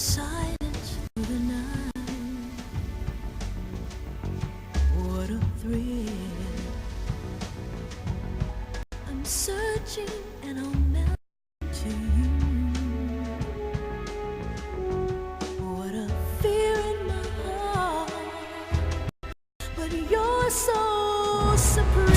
silence through the night. What a thrill. I'm searching and I'll melt to you. What a fear in my heart, but you're so supreme.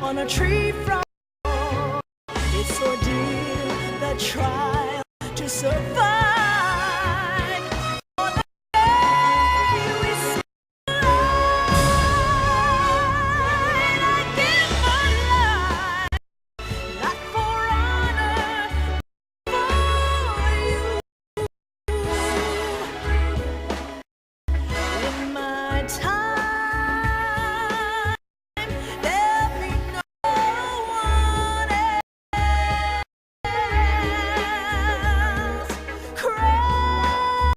On a tree from it's ordeal, the trial to survive. On the day we see light, I give my life, not for honor, for you. In my time, there'll be no one else. Crime,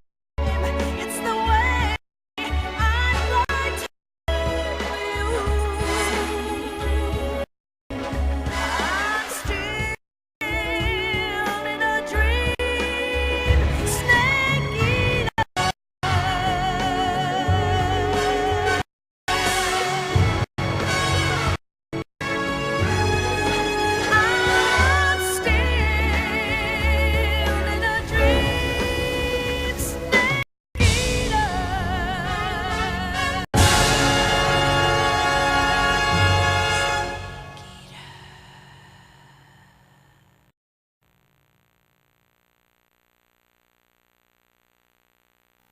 it's the way I'd like to you. I'm still in a dream, snake eater. I'm still in a dream, snake eater.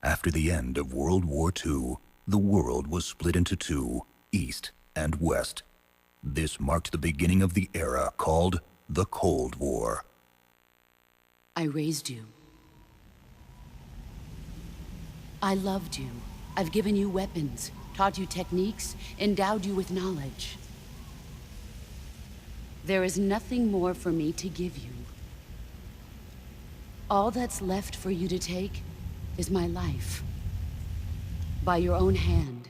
After the end of World War II, the world was split into two, East and West. This marked the beginning of the era called the Cold War. I raised you. I loved you. I've given you weapons, taught you techniques, endowed you with knowledge. There is nothing more for me to give you. All that's left for you to take is my life. By your own hand.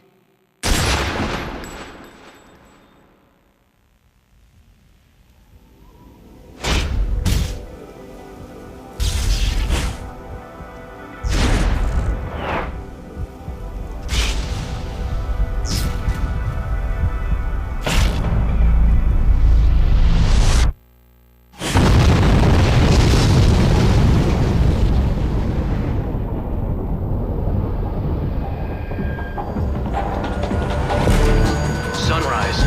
Sunrise.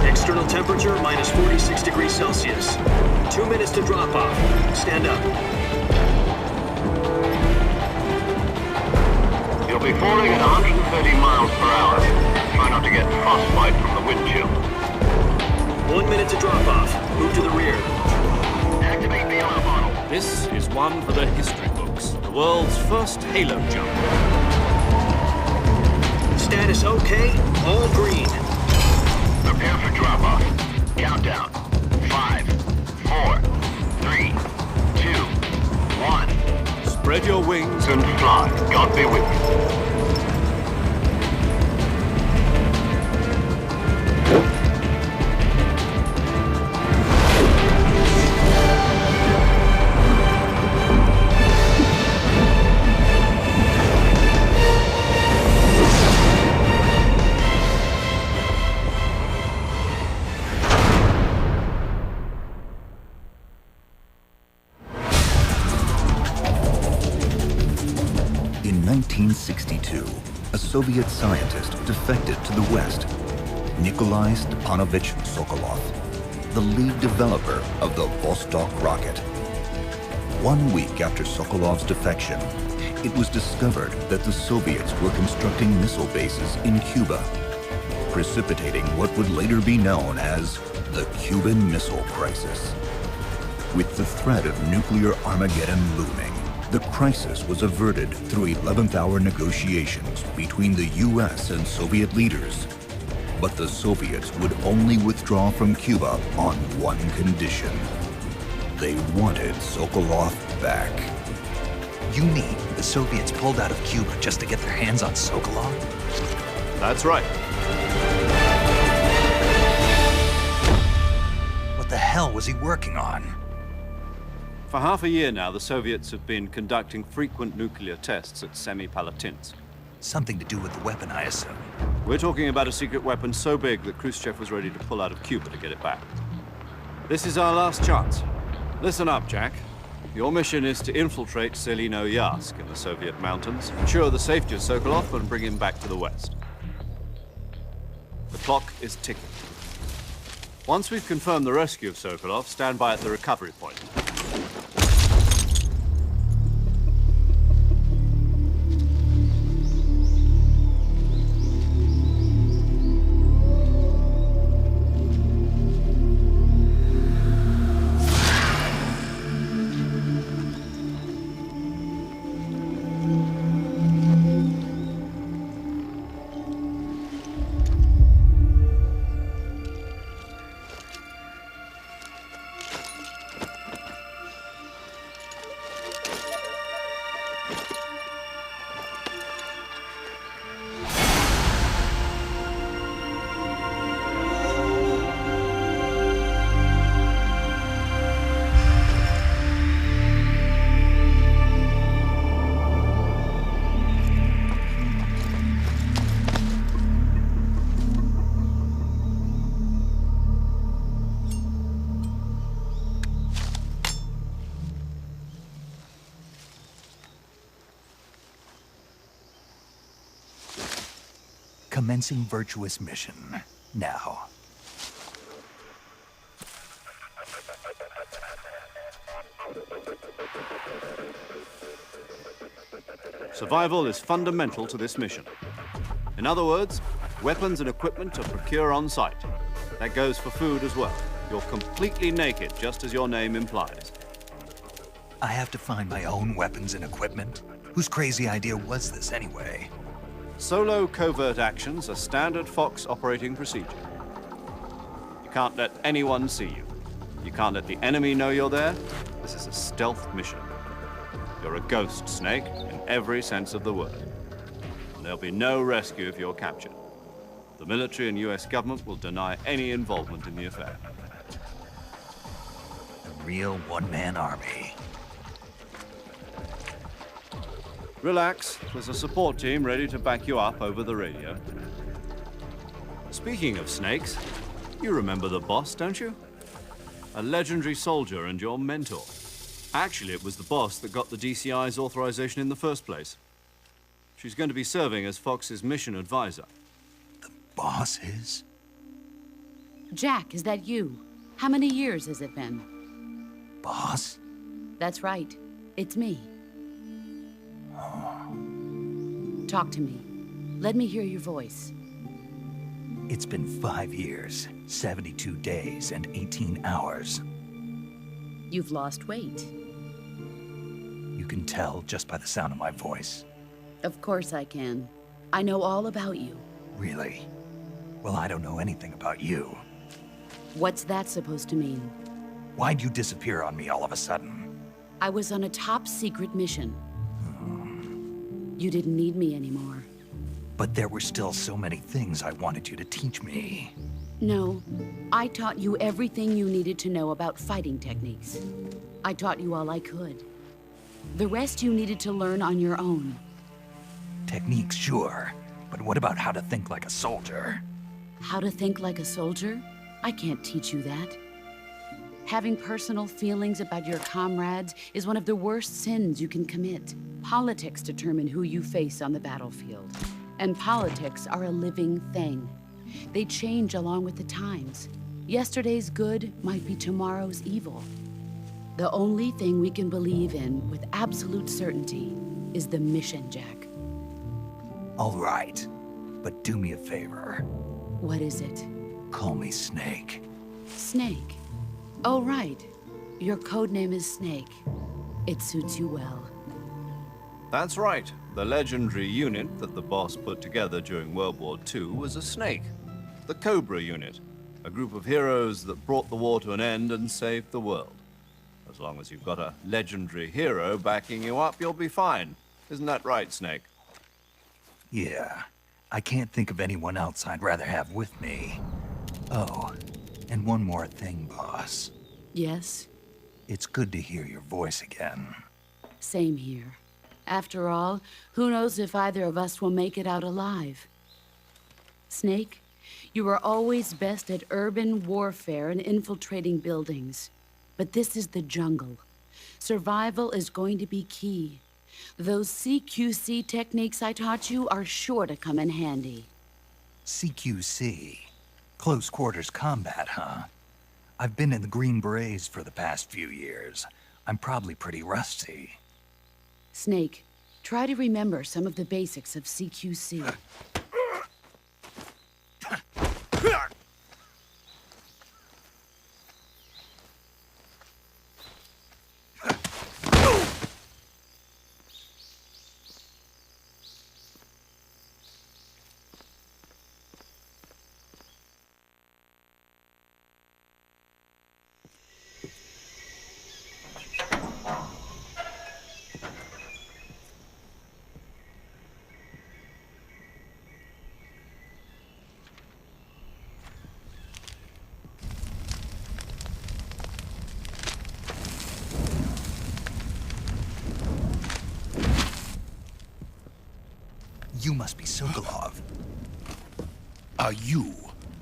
External temperature minus 46 degrees Celsius. 2 minutes to drop off. Stand up. You'll be falling at 130 miles per hour. Try not to get frostbite from the wind chill. 1 minute to drop off. Move to the rear. Activate the alarm model. This is one for the history books. The world's first halo jump. Status okay. All green. Prepare for drop-off. Countdown. 5, 4, 3, 2, 1. Spread your wings And fly. God be with you. 1962, a Soviet scientist defected to the West, Nikolai Stepanovich Sokolov, the lead developer of the Vostok rocket. 1 week after Sokolov's defection, it was discovered that the Soviets were constructing missile bases in Cuba, precipitating what would later be known as the Cuban Missile Crisis. With the threat of nuclear Armageddon looming, the crisis was averted through 11th-hour negotiations between the US and Soviet leaders. But the Soviets would only withdraw from Cuba on one condition. They wanted Sokolov back. You mean the Soviets pulled out of Cuba just to get their hands on Sokolov? That's right. What the hell was he working on? For half a year now, the Soviets have been conducting frequent nuclear tests at Semipalatinsk. Something to do with the weapon, I assume. We're talking about a secret weapon so big that Khrushchev was ready to pull out of Cuba to get it back. This is our last chance. Listen up, Jack. Your mission is to infiltrate Selino-Yarsk in the Soviet mountains, ensure the safety of Sokolov, and bring him back to the West. The clock is ticking. Once we've confirmed the rescue of Sokolov, stand by at the recovery point. Commencing virtuous mission. Now. Survival is fundamental to this mission. In other words, weapons and equipment are procured on site. That goes for food as well. You're completely naked, just as your name implies. I have to find my own weapons and equipment? Whose crazy idea was this anyway? Solo covert actions are standard Fox operating procedure. You can't let anyone see you. You can't let the enemy know you're there. This is a stealth mission. You're a ghost, Snake, in every sense of the word. And there'll be no rescue if you're captured. The military and US government will deny any involvement in the affair. A real one-man army. Relax, there's a support team ready to back you up over the radio. Speaking of snakes, you remember the boss, don't you? A legendary soldier and your mentor. Actually, it was the boss that got the DCI's authorization in the first place. She's going to be serving as Fox's mission advisor. The boss is? Jack, is that you? How many years has it been? Boss? That's right. It's me. Talk to me. Let me hear your voice. It's been 5 years, 72 days, and 18 hours. You've lost weight. You can tell just by the sound of my voice. Of course I can. I know all about you. Really? Well, I don't know anything about you. What's that supposed to mean? Why'd you disappear on me all of a sudden? I was on a top-secret mission. You didn't need me anymore. But there were still so many things I wanted you to teach me. No, I taught you everything you needed to know about fighting techniques. I taught you all I could. The rest you needed to learn on your own. Techniques, sure. But what about how to think like a soldier? How to think like a soldier? I can't teach you that. Having personal feelings about your comrades is one of the worst sins you can commit. Politics determine who you face on the battlefield. And politics are a living thing. They change along with the times. Yesterday's good might be tomorrow's evil. The only thing we can believe in with absolute certainty is the mission, Jack. All right, but do me a favor. What is it? Call me Snake. Snake. Oh, right. Your code name is Snake. It suits you well. That's right. The legendary unit that the boss put together during World War II was a snake. The Cobra unit. A group of heroes that brought the war to an end and saved the world. As long as you've got a legendary hero backing you up, you'll be fine. Isn't that right, Snake? Yeah, I can't think of anyone else I'd rather have with me. Oh, and one more thing, boss. Yes? It's good to hear your voice again. Same here. After all, who knows if either of us will make it out alive? Snake, you were always best at urban warfare and infiltrating buildings. But this is the jungle. Survival is going to be key. Those CQC techniques I taught you are sure to come in handy. CQC? Close quarters combat, huh? I've been in the Green Berets for the past few years. I'm probably pretty rusty. Snake, try to remember some of the basics of CQC. You must be Sokolov. Are you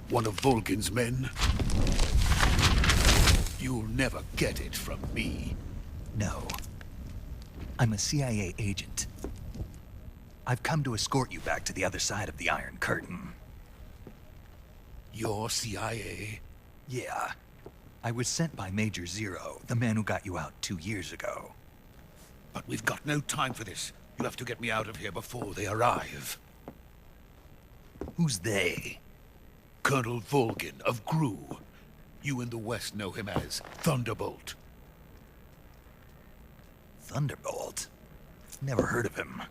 one of Volgin's men? You'll never get it from me. No. I'm a CIA agent. I've come to escort you back to the other side of the Iron Curtain. You're CIA? Yeah. I was sent by Major Zero, the man who got you out 2 years ago. But we've got no time for this. You have to get me out of here before they arrive. Who's they? Colonel Volgin of GRU. You in the West know him as Thunderbolt. Thunderbolt? Never heard of him.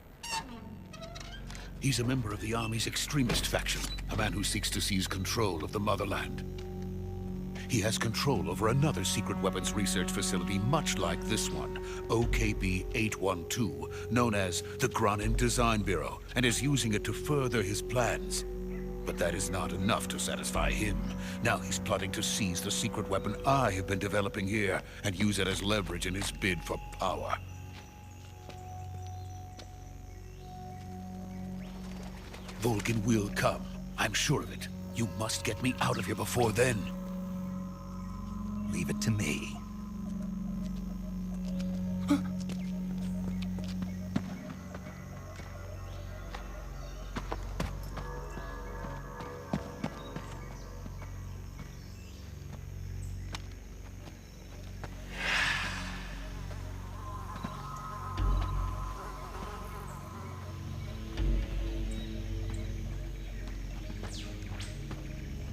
He's a member of the Army's extremist faction, a man who seeks to seize control of the motherland. He has control over another secret weapons research facility much like this one, OKB-812, known as the Granin Design Bureau, and is using it to further his plans. But that is not enough to satisfy him. Now he's plotting to seize the secret weapon I have been developing here and use it as leverage in his bid for power. Volgin will come. I'm sure of it. You must get me out of here before then. Leave it to me.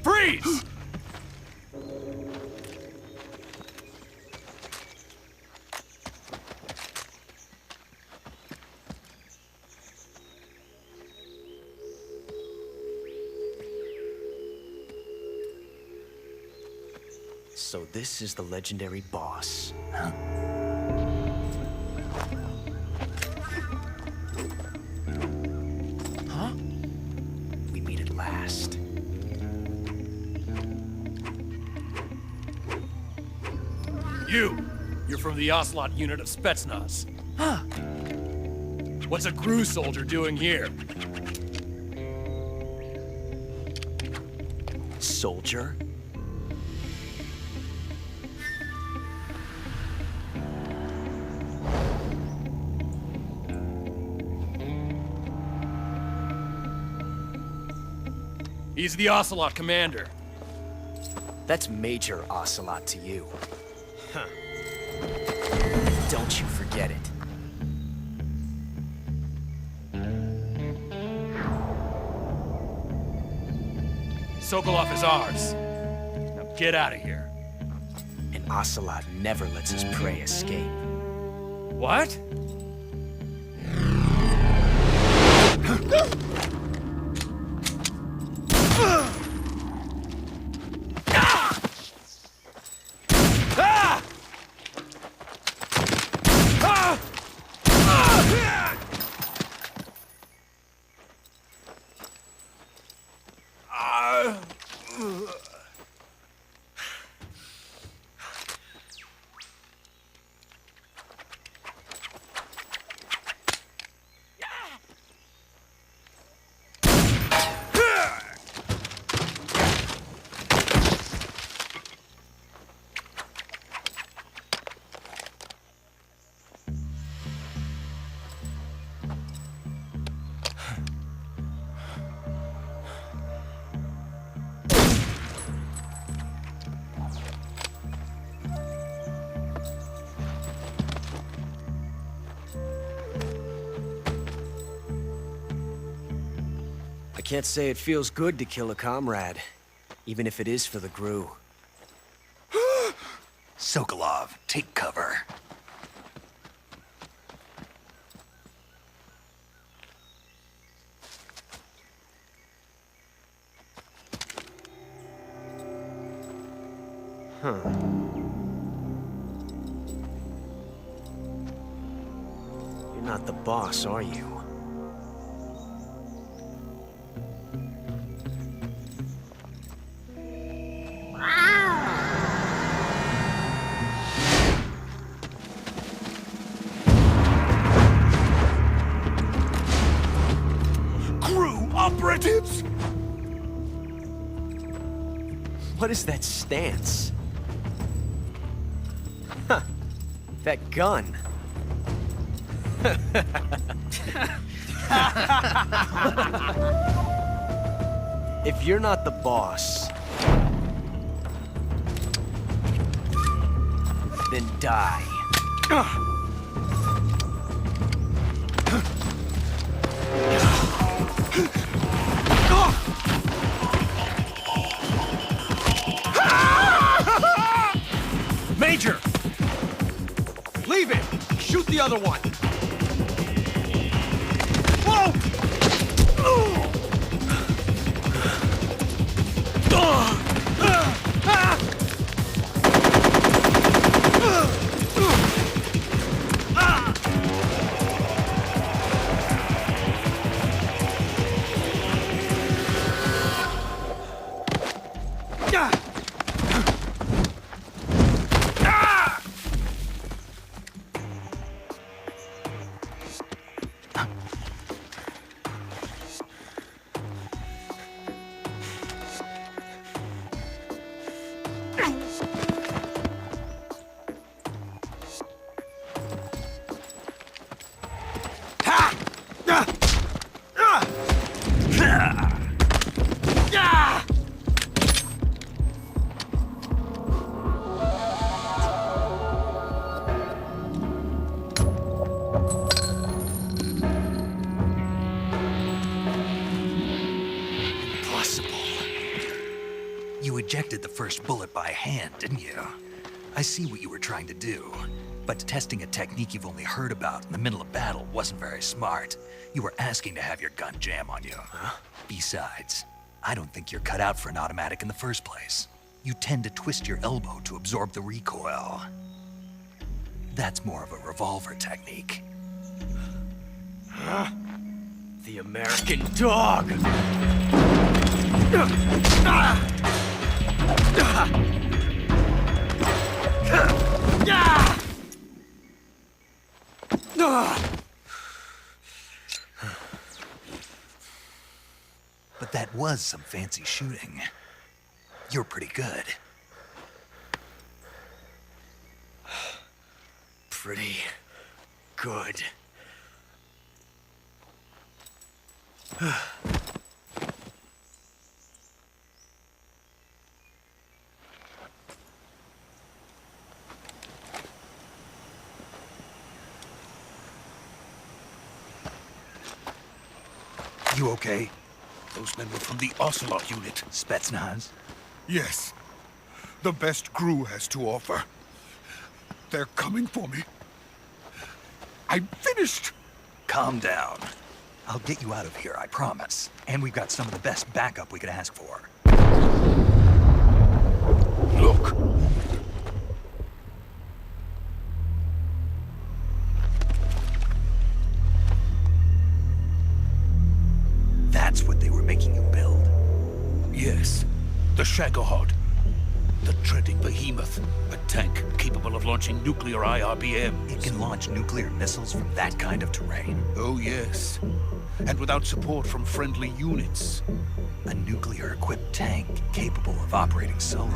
Freeze! So this is the legendary boss. Huh? We meet at last. You're from the Ocelot unit of Spetsnaz. Huh? What's a GRU soldier doing here? Soldier? He's the Ocelot commander. That's Major Ocelot to you. Huh. Don't you forget it. Sokolov is ours. Now get out of here. And Ocelot never lets his prey escape. What? I can't say it feels good to kill a comrade, even if it is for the Gru. Sokolov, take cover. Huh. You're not the boss, are you? Operatives! What is that stance? Huh. That gun. If you're not the boss, then die. Major! Leave it! Shoot the other one! Whoa! You ejected the first bullet by hand, didn't you? I see what you were trying to do. But testing a technique you've only heard about in the middle of battle wasn't very smart. You were asking to have your gun jam on you. Huh? Besides, I don't think you're cut out for an automatic in the first place. You tend to twist your elbow to absorb the recoil. That's more of a revolver technique. Huh? The American dog! But that was some fancy shooting. You're pretty good. Pretty good. You okay? Those men were from the Ocelot unit. Spetsnaz? Yes. The best crew has to offer. They're coming for me. I'm finished! Calm down. I'll get you out of here, I promise. And we've got some of the best backup we could ask for. Look. That's what they were making you build? Yes. The Shagohod. The treading behemoth. A tank capable of launching nuclear IRBMs. It can launch nuclear missiles from that kind of terrain? Oh, yes. And without support from friendly units. A nuclear-equipped tank capable of operating solo.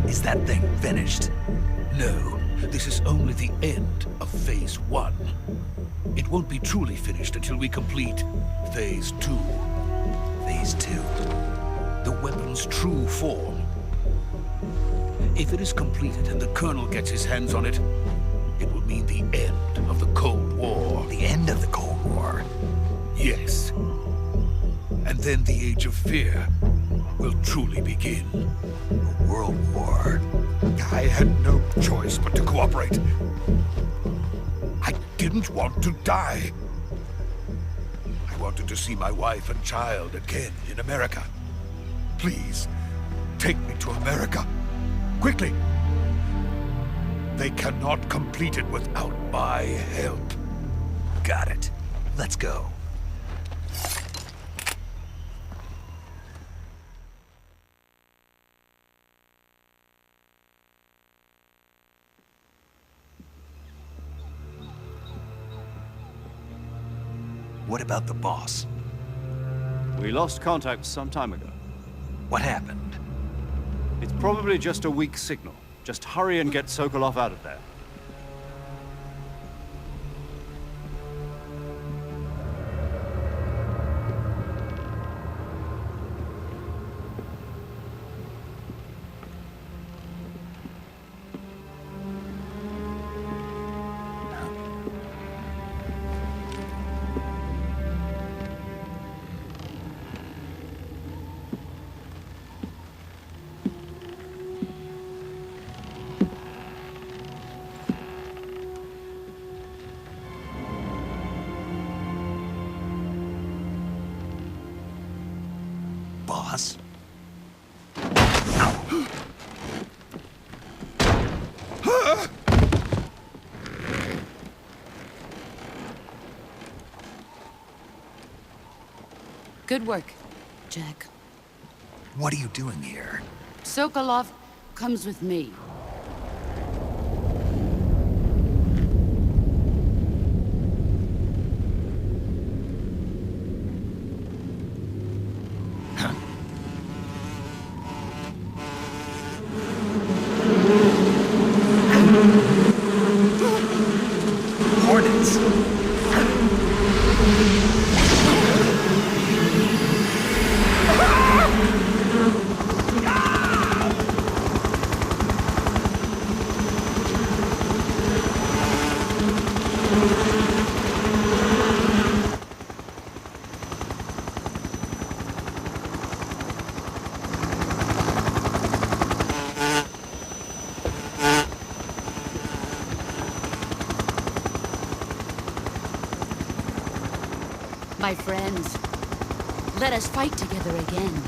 Is that thing finished? No, this is only the end of Phase 1. It won't be truly finished until we complete Phase 2. Phase 2? The weapon's true form. If it is completed and the Colonel gets his hands on it, it will mean the end of the Cold War. The end of the Cold War? Yes. And then the Age of Fear will truly begin. A world war. I had no choice but to cooperate. I didn't want to die. I wanted to see my wife and child again in America. Please, take me to America. Quickly! They cannot complete it without my help. Got it. Let's go. What about the boss? We lost contact some time ago. What happened? It's probably just a weak signal. Just hurry and get Sokolov out of there. Boss? Good work, Jack. What are you doing here? Sokolov comes with me. Hornets! My friends, let us fight together again.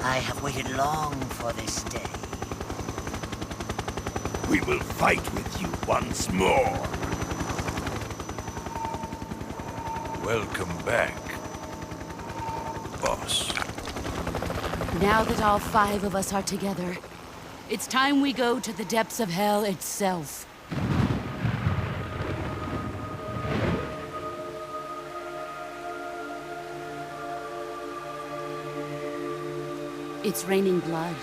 I have waited long for this day. We will fight with you once more. Welcome back, boss. Now that all 5 of us are together, it's time we go to the depths of hell itself. It's raining blood.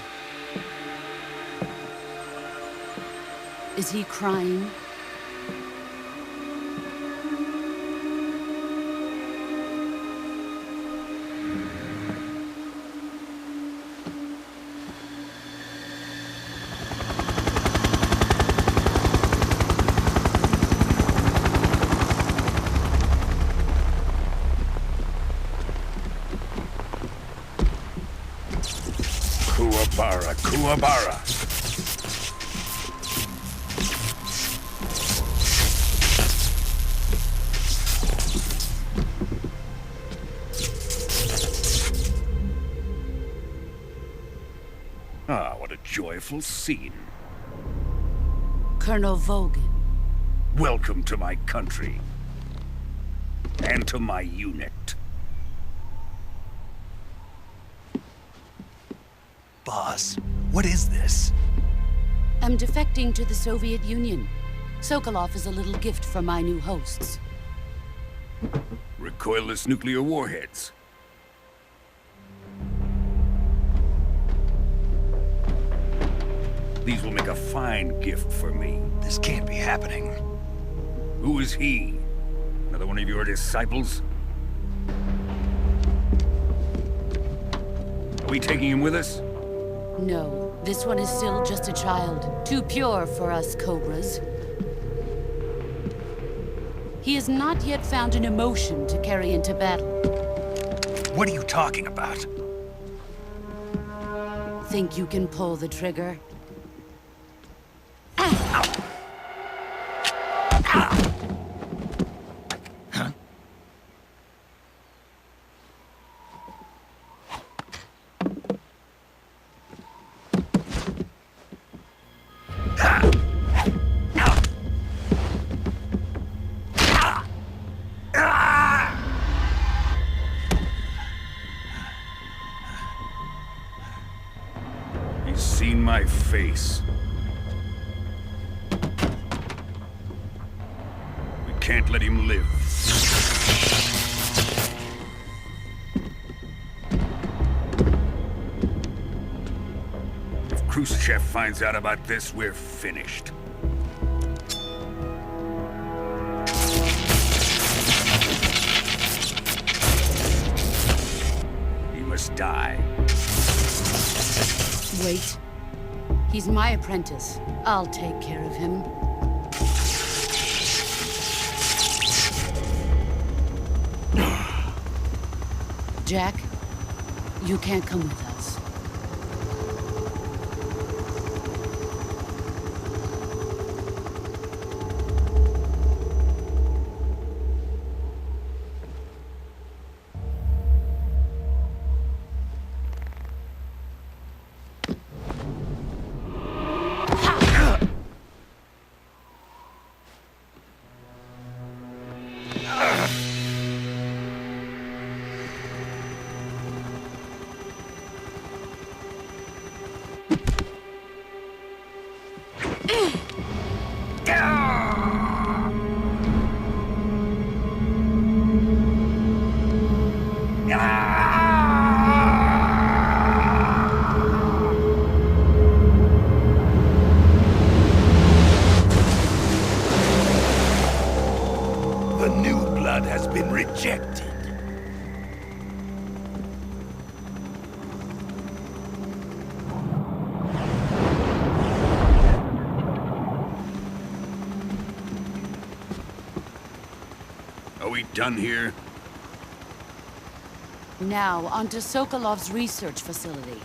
Is he crying? Kuwabara, Kuwabara. Ah, what a joyful scene. Colonel Vogan. Welcome to my country. And to my unit. Boss, what is this? I'm defecting to the Soviet Union. Sokolov is a little gift from my new hosts. Recoilless nuclear warheads. These will make a fine gift for me. This can't be happening. Who is he? Another one of your disciples? Are we taking him with us? No, this one is still just a child. Too pure for us Cobras. He has not yet found an emotion to carry into battle. What are you talking about? Think you can pull the trigger? He's seen my face. We can't let him live. If Khrushchev finds out about this, we're finished. He must die. Wait. He's my apprentice. I'll take care of him. Jack, you can't come with us. The new blood has been rejected. Are we done here? Now, onto Sokolov's research facility.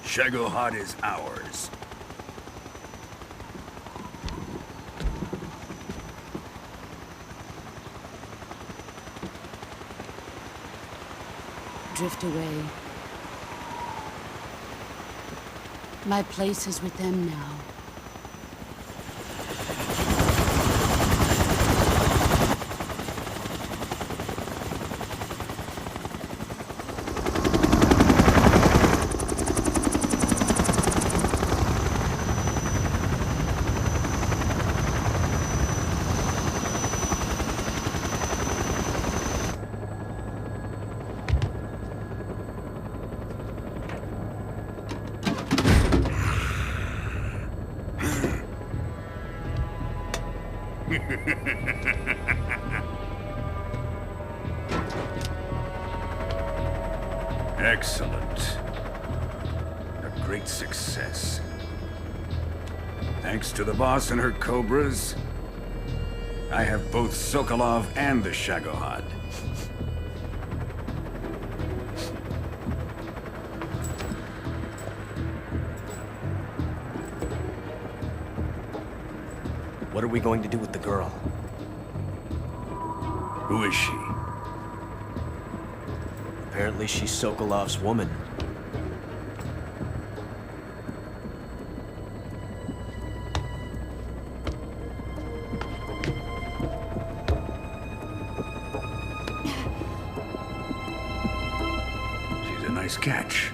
Shagohod is ours. Drift away. My place is with them now. Excellent. A great success. Thanks to the boss and her Cobras, I have both Sokolov and the Shagohod. What are we going to do with the girl? Who is she? Apparently she's Sokolov's woman. She's a nice catch.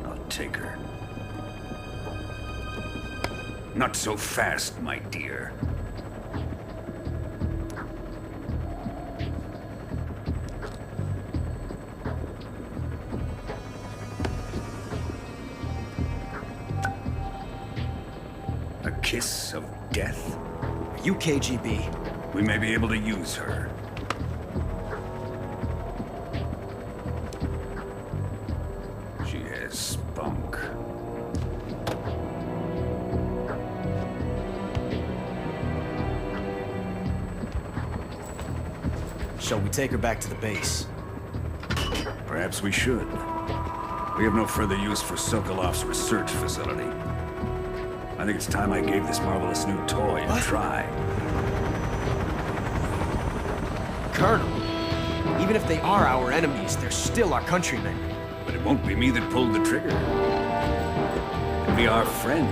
I'll take her. Not so fast, my dear. A kiss of death? Are you KGB? We may be able to use her. She has spunk. Shall we take her back to the base? Perhaps we should. We have no further use for Sokolov's research facility. I think it's time I gave this marvelous new toy a try. Colonel, even if they are our enemies, they're still our countrymen. But it won't be me that pulled the trigger. It'll be our friend,